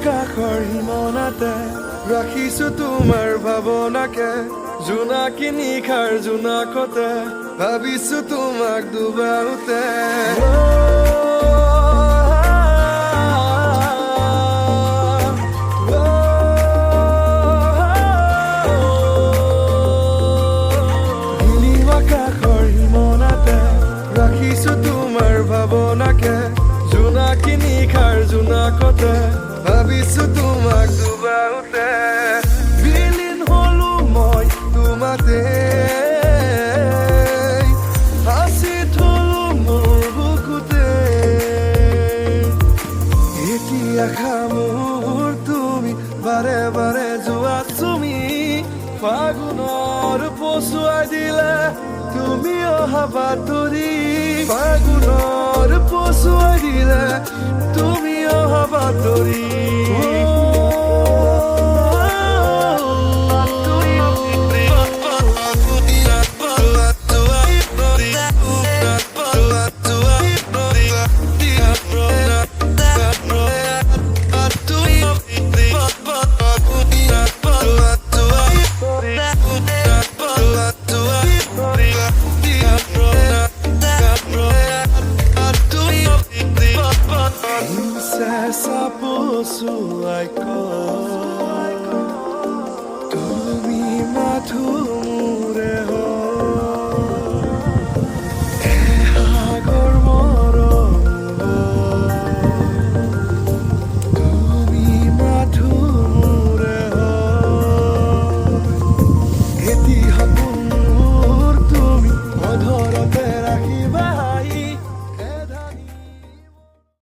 আকাশৰ সীমনাতে ৰাখিছো তোমাৰ ভাৱনাকে জোনাকী নিশাৰ জোনাকতে ভাবিছো তোমাক ডুবাওতে আকাশৰ সীমনাতে ৰাখিছো তোমাৰ ভাৱনাকে জোনাকী নিশাৰ জোনাকতে ভাবিছো তোমাক ডুবাওতে বিলীন হলো মই তোমাতে হাসি থলো মোৰ বুকুতে এতিয়া খামোৰ তুমি বাৰে বাৰে যোৱা তুমি ফাগুনৰ পচুৱাই দিলে তুমি অহা বাতৰি ফাগুনৰ পচুৱাই দিলে তুমি অহা বাতৰি Essa poçoai তুমি মাথুমুৰে সাগৰ মৰম তুমি মাথুমুৰে এটি